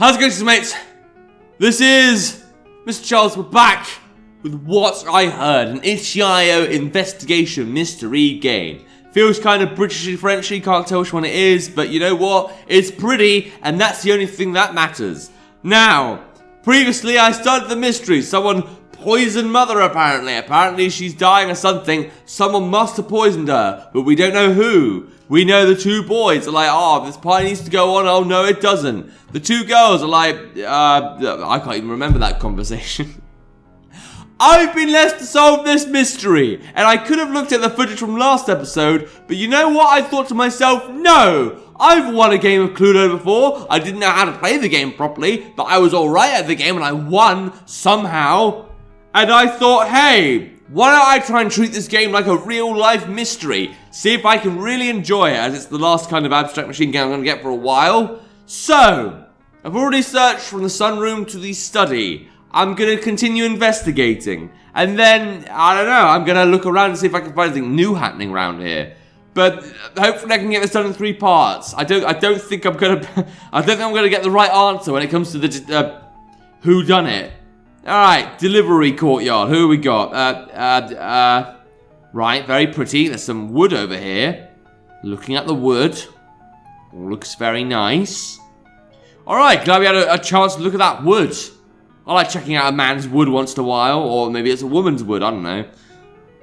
How's it going, mates? This is Mrjacharles. We're back with What I Heard, an itch.io investigation mystery game. Feels kind of Britishy Frenchy, can't tell which one it is, but you know what? It's pretty, and that's the only thing that matters. Now, previously I started the mystery. Someone poisoned Mother apparently. Apparently she's dying of something. Someone must have poisoned her, but we don't know who. We know the two boys are like, oh, this party needs to go on. Oh, no, it doesn't. The two girls are like, I can't even remember that conversation. I've been left to solve this mystery, and I could have looked at the footage from last episode, but you know what? I thought to myself, no, I've won a game of Cluedo before. I didn't know how to play the game properly, but I was alright at the game, and I won somehow. And I thought, hey, why don't I try and treat this game like a real-life mystery? See if I can really enjoy it, as it's the last kind of abstract machine game I'm going to get for a while. So, I've already searched from the sunroom to the study. I'm going to continue investigating. And then, I don't know, I'm going to look around and see if I can find anything new happening around here. But hopefully I can get this done in 3 parts. I don't think I'm going to get the right answer when it comes to the whodunit. Alright, delivery courtyard. Who have we got? Right, very pretty. There's some wood over here. Looking at the wood. Looks very nice. Alright, glad we had a chance to look at that wood. I like checking out a man's wood once in a while. Or maybe it's a woman's wood, I don't know.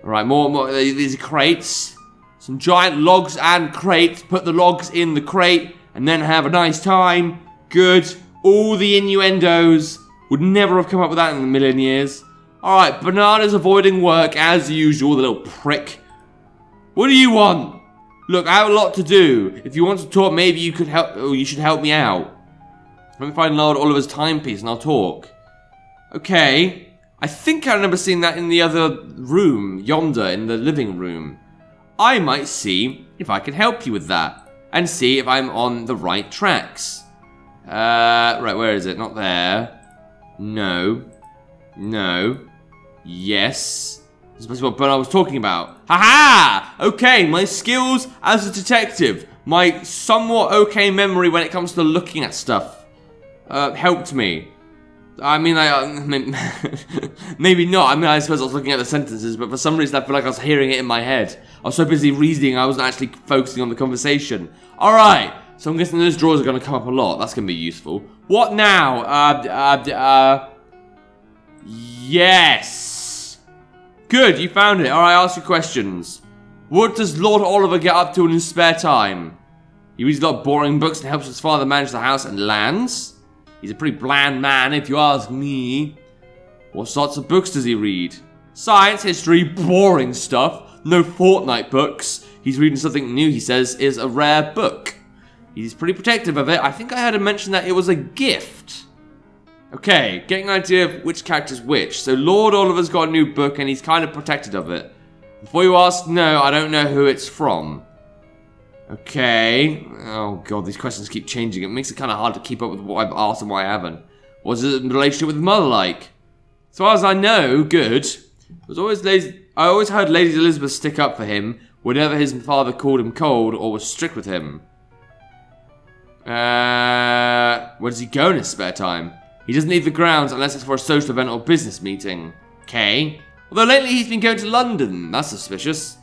Alright, more. These are crates. Some giant logs and crates. Put the logs in the crate. And then have a nice time. Good. All the innuendos. Would never have come up with that in a million years. Alright, Banana's avoiding work as usual, the little prick. What do you want? Look, I have a lot to do. If you want to talk, maybe you could help, or you should help me out. Let me find Lord Oliver's timepiece and I'll talk. Okay. I think I remember seeing that in the other room, yonder, in the living room. I might see if I can help you with that. And see if I'm on the right tracks. Right, where is it? Not there. No. No. Yes. This is what Bernard was talking about. Ha-ha! Okay, my skills as a detective, my somewhat okay memory when it comes to looking at stuff, helped me. I mean, maybe not. I mean, I suppose I was looking at the sentences, but for some reason I feel like I was hearing it in my head. I was so busy reading, I wasn't actually focusing on the conversation. Alright, so I'm guessing those drawers are going to come up a lot. That's going to be useful. What now? Yes. Good, you found it. Alright, ask your questions. What does Lord Oliver get up to in his spare time? He reads a lot of boring books and helps his father manage the house and lands. He's a pretty bland man, if you ask me. What sorts of books does he read? Science, history, boring stuff. No Fortnite books. He's reading something new, he says, is a rare book. He's pretty protective of it. I think I heard him mention that it was a gift. Okay, getting an idea of which character's which. So Lord Oliver's got a new book and he's kind of protected of it. Before you ask, no, I don't know who it's from. Okay. Oh god, these questions keep changing. It makes it kind of hard to keep up with what I've asked and what I haven't. What's his relationship with his mother like? As far as I know, good. I always heard Lady Elizabeth stick up for him whenever his father called him cold or was strict with him. Where does he go in his spare time? He doesn't leave the grounds unless it's for a social event or business meeting. Okay. Although lately he's been going to London. That's suspicious.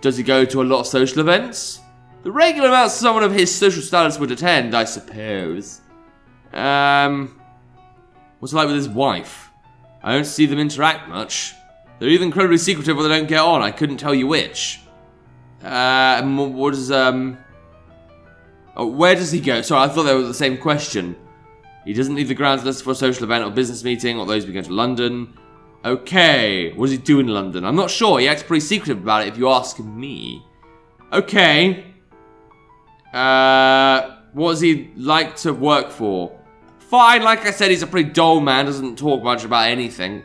Does he go to a lot of social events? The regular amounts someone of his social status would attend, I suppose. What's it like with his wife? I don't see them interact much. They're either incredibly secretive or they don't get on. I couldn't tell you which. What is, Oh, where does he go? Sorry, I thought that was the same question. He doesn't leave the grounds unless it's for a social event or business meeting, although he's been going to London. Okay, what does he do in London? I'm not sure. He acts pretty secretive about it if you ask me. Okay. What does he like to work for? Fine, like I said, he's a pretty dull man, doesn't talk much about anything.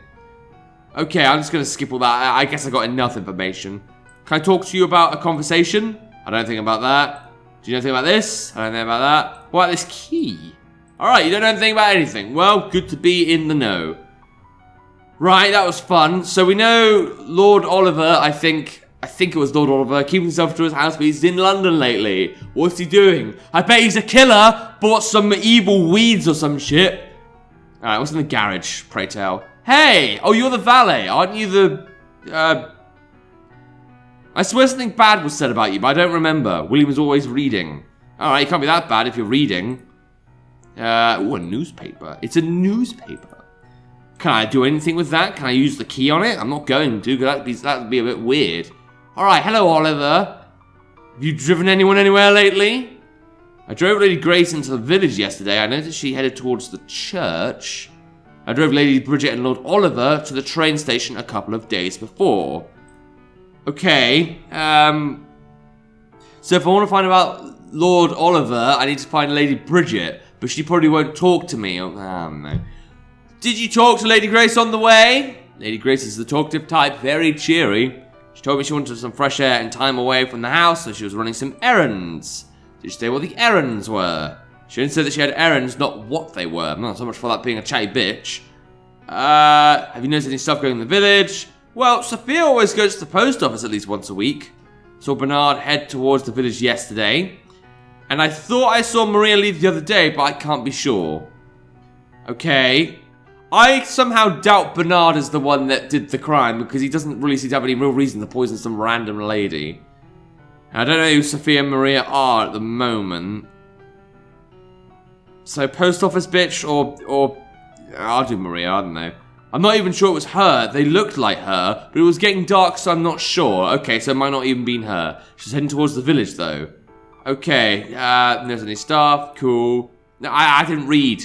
Okay, I'm just going to skip all that. I guess I got enough information. Can I talk to you about a conversation? I don't think about that. Do you know anything about this? I don't know anything about that. What about this key? Alright, you don't know anything about anything. Well, good to be in the know. Right, that was fun. So we know Lord Oliver, I think, I think it was Lord Oliver, keeping himself to his house, but he's in London lately. What's he doing? I bet he's a killer. Bought some evil weeds or some shit. Alright, what's in the garage, pray tell? Hey! Oh, you're the valet. Aren't you the... I swear something bad was said about you, but I don't remember. William was always reading. Alright, you can't be that bad if you're reading. Ooh, a newspaper. It's a newspaper. Can I do anything with that? Can I use the key on it? I'm not going to, because that'd be a bit weird. Alright, hello, Oliver. Have you driven anyone anywhere lately? I drove Lady Grace into the village yesterday. I noticed she headed towards the church. I drove Lady Bridget and Lord Oliver to the train station a couple of days before. Okay, so if I want to find about Lord Oliver, I need to find Lady Bridget, but she probably won't talk to me. Oh, no. Did you talk to Lady Grace on the way? Lady Grace is the talkative type, very cheery. She told me she wanted some fresh air and time away from the house, so she was running some errands. Did she say what the errands were? She didn't say that she had errands, not what they were. Not so much for that being a chatty bitch. Have you noticed any stuff going in the village? Well, Sophia always goes to the post office at least once a week. Saw Bernard head towards the village yesterday. And I thought I saw Maria leave the other day, but I can't be sure. Okay. I somehow doubt Bernard is the one that did the crime, because he doesn't really seem to have any real reason to poison some random lady. I don't know who Sophia and Maria are at the moment. So, post office bitch or I'll do Maria, I don't know. I'm not even sure it was her. They looked like her, but it was getting dark, so I'm not sure. Okay, so it might not even been her. She's heading towards the village, though. Okay, there's any staff. Cool. No, I didn't read.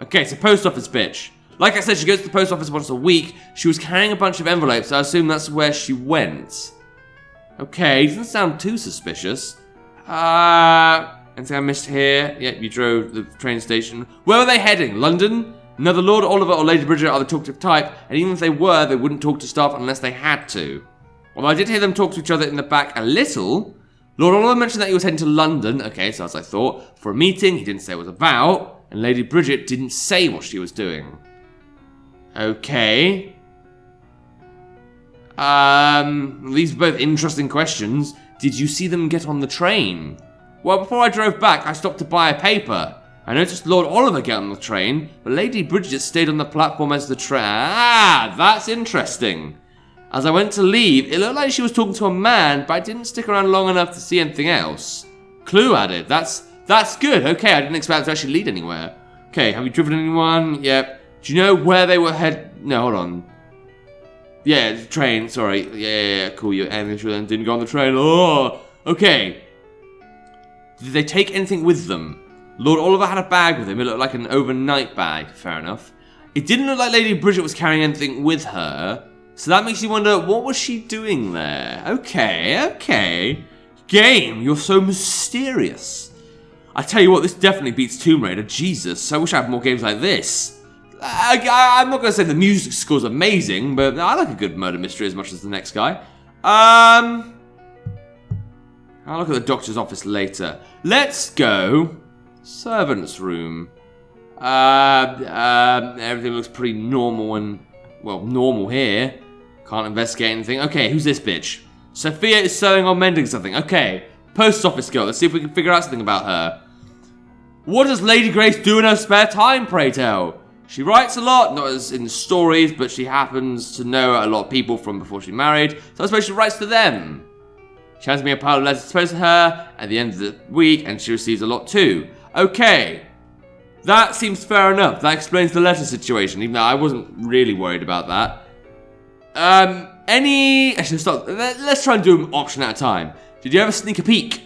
Okay, so post office bitch. Like I said, she goes to the post office once a week. She was carrying a bunch of envelopes, so I assume that's where she went. Okay, doesn't sound too suspicious. Anything I missed here? Yep, you drove the train station. Where were they heading? London? Neither Lord Oliver or Lady Bridget are the talkative type, and even if they were, they wouldn't talk to staff unless they had to. Although I did hear them talk to each other in the back a little. Lord Oliver mentioned that he was heading to London, okay, so as I thought, for a meeting. He didn't say what it was about, and Lady Bridget didn't say what she was doing. Okay. These are both interesting questions. Did you see them get on the train? Well, before I drove back, I stopped to buy a paper. I noticed Lord Oliver get on the train, but Lady Bridget stayed on the platform as the train. Ah, that's interesting. As I went to leave, it looked like she was talking to a man, but I didn't stick around long enough to see anything else. Clue added. That's good. Okay, I didn't expect it to actually lead anywhere. Okay, have you driven anyone? Yep. Do you know where they were No, hold on. Yeah, the train. Sorry. Yeah, cool. Your ambulance didn't go on the train. Oh, okay. Did they take anything with them? Lord Oliver had a bag with him. It looked like an overnight bag. Fair enough. It didn't look like Lady Bridget was carrying anything with her. So that makes you wonder, what was she doing there? Okay. Game, you're so mysterious. I tell you what, this definitely beats Tomb Raider. Jesus, I wish I had more games like this. I'm not going to say the music score's amazing, but I like a good murder mystery as much as the next guy. I'll look at the doctor's office later. Let's go. Servant's room. Everything looks pretty normal and, well, normal here. Can't investigate anything. Okay, who's this bitch? Sophia is sewing or mending something. Okay, post office girl. Let's see if we can figure out something about her. What does Lady Grace do in her spare time, pray tell? She writes a lot, not as in stories, but she happens to know a lot of people from before she married, so I suppose she writes to them. She hands me a pile of letters to post to her at the end of the week, and she receives a lot too. Okay, that seems fair enough. That explains the letter situation, even though I wasn't really worried about that. Actually, stop. Let's try and do an option at a time. Did you ever sneak a peek?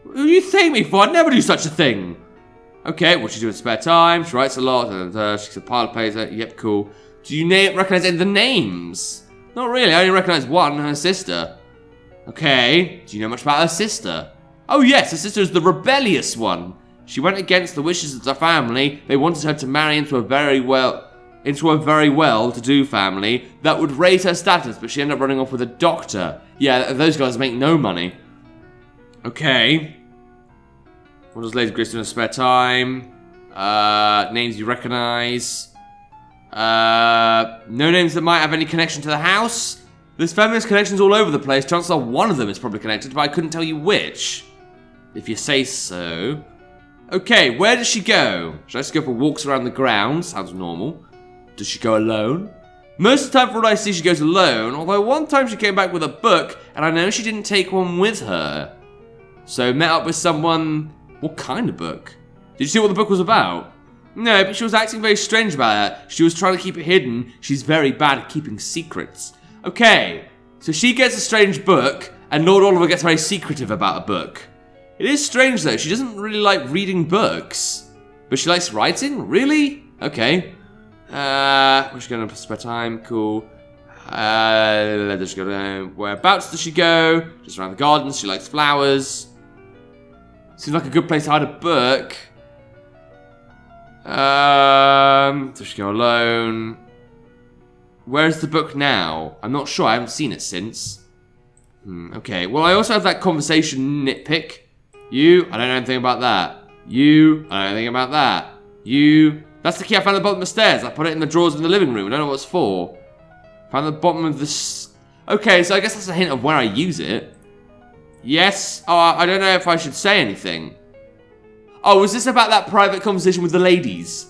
Who do you think me for? I'd never do such a thing. Okay, what she do in spare time? She writes a lot, and she's a pile of papers. Yep, cool. Do you recognize any of the names? Not really. I only recognize one, her sister. Okay. Do you know much about her sister? Oh yes, her sister is the rebellious one. She went against the wishes of the family. They wanted her to marry into a very well-to-do family that would raise her status, but she ended up running off with a doctor. Yeah, those guys make no money. Okay. What does Lady Grace do in her spare time? Names you recognize. No names that might have any connection to the house. There's feminist connections all over the place. Chances are one of them is probably connected, but I couldn't tell you which. If you say so. Okay, where does she go? Should I just go for walks around the grounds? Sounds normal. Does she go alone? Most of the time, for what I see, she goes alone. Although one time she came back with a book, and I know she didn't take one with her. So met up with someone. What kind of book? Did you see what the book was about? No, but she was acting very strange about it. She was trying to keep it hidden. She's very bad at keeping secrets. Okay, so she gets a strange book, and Lord Oliver gets very secretive about a book. It is strange though, she doesn't really like reading books. But she likes writing? Really? Okay. Where's she going to spare time? Cool. Let's go down. Whereabouts does she go? Just around the gardens, she likes flowers. Seems like a good place to hide a book. Does she go alone? Where's the book now? I'm not sure, I haven't seen it since. Okay, well I also have that conversation nitpick. You, I don't know anything about that. You, I don't know anything about that. You, that's the key I found at the bottom of the stairs. I put it in the drawers in the living room. I don't know what it's for. Found the bottom of the... Okay, so I guess that's a hint of where I use it. Yes. Oh, I don't know if I should say anything. Oh, was this about that private conversation with the ladies?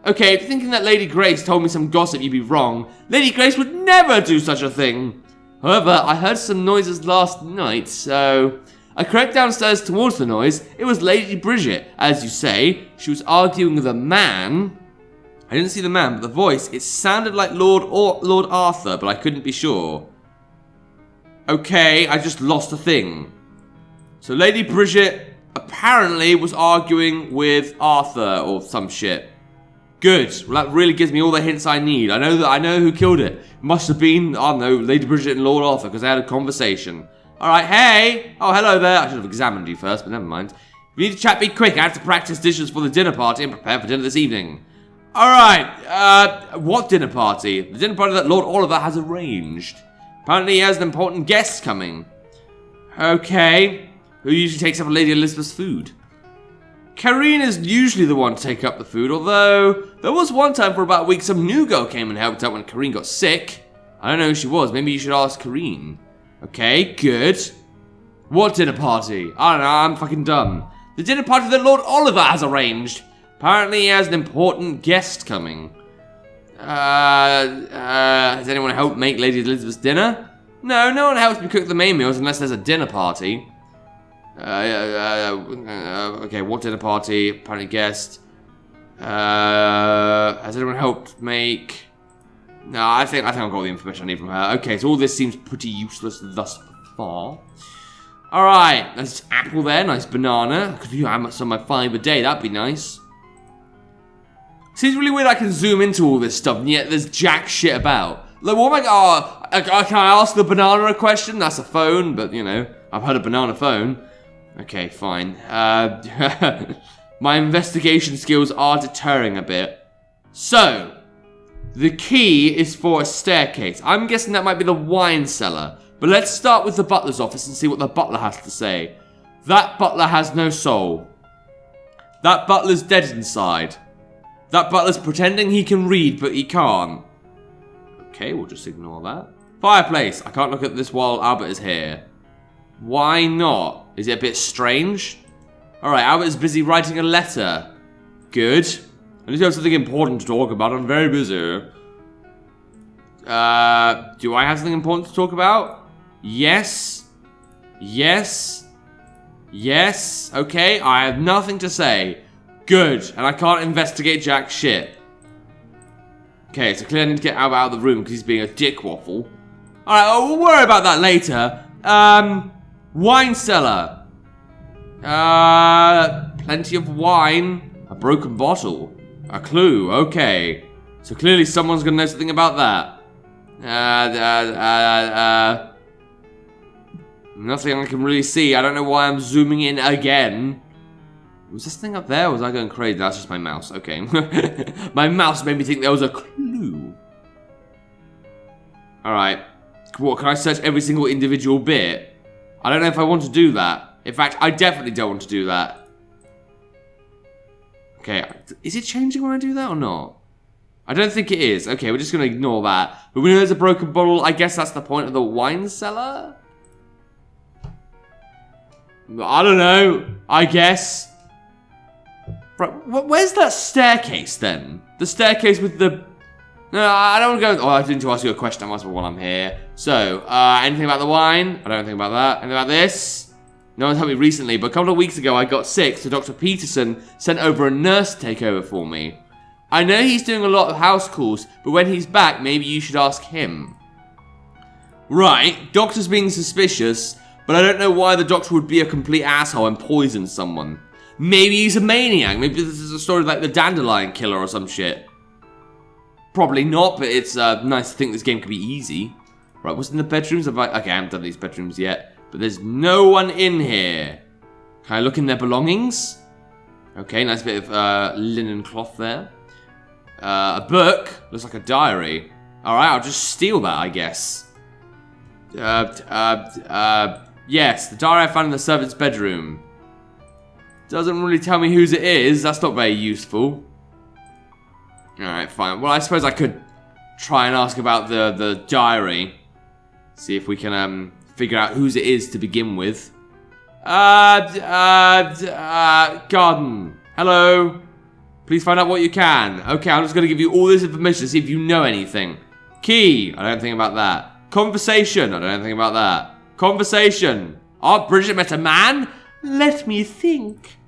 Okay, if you're thinking that Lady Grace told me some gossip, you'd be wrong. Lady Grace would never do such a thing. However, I heard some noises last night, so... I crept downstairs towards the noise. It was Lady Bridget, as you say. She was arguing with a man. I didn't see the man, but the voice, it sounded like Lord Arthur, but I couldn't be sure. Okay, I just lost a thing. So Lady Bridget apparently was arguing with Arthur or some shit. Good. Well, that really gives me all the hints I need. I know who killed it. It must have been, I don't know, Lady Bridget and Lord Arthur, because they had a conversation. Alright, hey! Oh, hello there. I should have examined you first, but never mind. If you need to chat, be quick. I have to practice dishes for the dinner party and prepare for dinner this evening. Alright, what dinner party? The dinner party that Lord Oliver has arranged. Apparently he has an important guest coming. Okay. Who usually takes up Lady Elizabeth's food? Karine is usually the one to take up the food, although there was one time for about a week some new girl came and helped out when Karine got sick. I don't know who she was. Maybe you should ask Karine. Okay, good. What dinner party? I don't know, I'm fucking dumb. The dinner party that Lord Oliver has arranged. Apparently he has an important guest coming. Has anyone helped make Lady Elizabeth's dinner? No, no one helps me cook the main meals unless there's a dinner party. Okay, what dinner party? Apparently guest. Has anyone helped make... No, I think I've got all the information I need from her. Okay, so all this seems pretty useless thus far. Alright, nice apple there, nice banana. Could you have some of my 5 a day? That'd be nice. Seems really weird I can zoom into all this stuff, and yet there's jack shit about. Like, what am I... can I ask the banana a question? That's a phone, but, you know, I've heard a banana phone. Okay, fine. My investigation skills are deterring a bit. So... the key is for a staircase. I'm guessing that might be the wine cellar. But let's start with the butler's office and see what the butler has to say. That butler has no soul. That butler's dead inside. That butler's pretending he can read, but he can't. Okay, we'll just ignore that. Fireplace. I can't look at this while Albert is here. Why not? Is it a bit strange? Alright, Albert is busy writing a letter. Good. I need to have something important to talk about. I'm very busy. Do I have something important to talk about? Yes. Yes. Yes. Okay, I have nothing to say. Good. And I can't investigate jack shit. Okay, so clearly I need to get Albert out of the room because he's being a dick waffle. Alright, we'll worry about that later. Wine cellar. Plenty of wine. A broken bottle. A clue, okay. So clearly someone's gonna know something about that. Nothing I can really see. I don't know why I'm zooming in again. Was this thing up there or was I going crazy? That's just my mouse, okay. My mouse made me think there was a clue. Alright. What, can I search every single individual bit? I don't know if I want to do that. In fact, I definitely don't want to do that. Okay, is it changing when I do that or not? I don't think it is. Okay, we're just going to ignore that. But we know there's a broken bottle. I guess that's the point of the wine cellar? I don't know. I guess. Right, where's that staircase then? The staircase with the... No, I don't want to go... Oh, I didn't ask you a question. I might as well while I'm here. So, anything about the wine? I don't think about that. Anything about this? No one's helped me recently, but a couple of weeks ago I got sick, so Dr. Peterson sent over a nurse to take over for me. I know he's doing a lot of house calls, but when he's back, maybe you should ask him. Right, doctor's being suspicious, but I don't know why the doctor would be a complete asshole and poison someone. Maybe he's a maniac. Maybe this is a story like the Dandelion Killer or some shit. Probably not, but it's nice to think this game could be easy. Right, what's in the bedrooms? Okay, I haven't done these bedrooms yet, but there's no one in here. Can I look in their belongings? Okay, nice bit of linen cloth there. A book. Looks like a diary. Alright, I'll just steal that, I guess. Yes, the diary I found in the servant's bedroom. Doesn't really tell me whose it is. That's not very useful. Alright, fine. Well, I suppose I could try and ask about the diary. See if we can figure out whose it is to begin with. Garden. Hello. Please find out what you can. Okay, I'm just going to give you all this information to see if you know anything. Key. I don't think about that. Conversation. I don't think about that. Conversation. Aunt Bridget met a man? Let me think.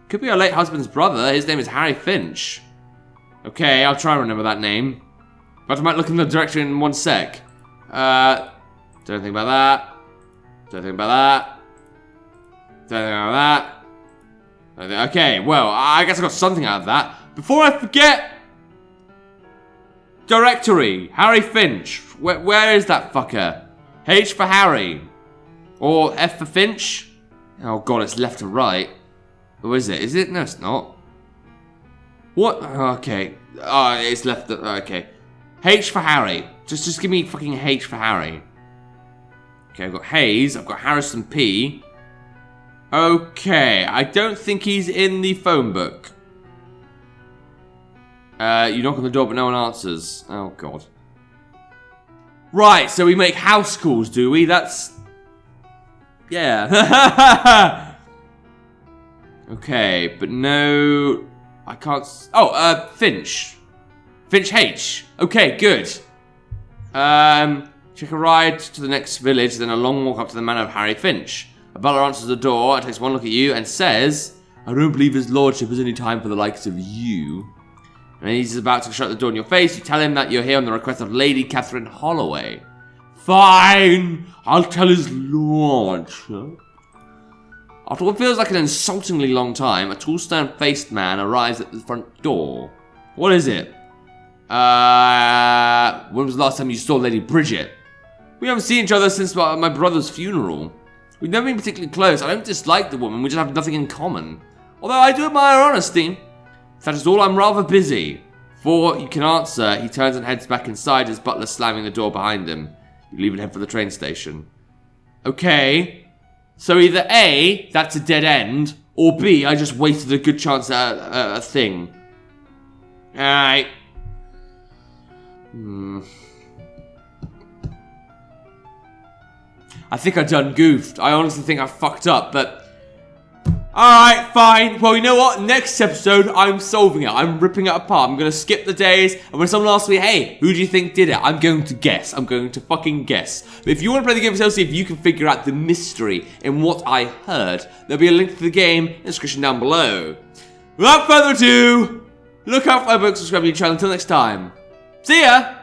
Could be her late husband's brother. His name is Harry Finch. Okay, I'll try and remember that name. But I might look in the direction in one sec. Don't think about that. Don't think about that. Don't think about that. Okay, well, I guess I got something out of that. Before I forget... Directory. Harry Finch. Where is that fucker? H for Harry. Or F for Finch? Oh god, it's left to right. Or is it? Is it? No, it's not. What? Okay. Oh, it's left to... Okay. H for Harry. Just give me fucking H for Harry. Okay, I've got Hayes. I've got Harrison P. Okay, I don't think he's in the phone book. You knock on the door, but no one answers. Oh, God. Right, so we make house calls, do we? That's... Yeah. Okay, but no... I can't... Oh, Finch. Finch H. Okay, good. Check a ride to the next village, then a long walk up to the manor of Harry Finch. A butler answers the door, takes one look at you, and says, I don't believe his lordship has any time for the likes of you. And he's about to shut the door in your face. You tell him that you're here on the request of Lady Catherine Holloway. Fine, I'll tell his lordship. After what feels like an insultingly long time, a tall, stern-faced man arrives at the front door. What is it? When was the last time you saw Lady Bridget? We haven't seen each other since my brother's funeral. We've never been particularly close. I don't dislike the woman, we just have nothing in common. Although I do admire her honesty. If that is all, I'm rather busy. Before you can answer, he turns and heads back inside, his butler slamming the door behind him. You leave and head for the train station. Okay. So either A, that's a dead end, or B, I just wasted a good chance at a thing. Alright. I think I done goofed. I honestly think I fucked up, but... Alright, fine. Well, you know what? Next episode, I'm solving it. I'm ripping it apart. I'm going to skip the days, and when someone asks me, hey, who do you think did it? I'm going to guess. I'm going to fucking guess. But if you want to play the game yourself, see if you can figure out the mystery in what I heard, there'll be a link to the game in the description down below. Without further ado, look out for my book, subscribe to the channel. Until next time, see ya!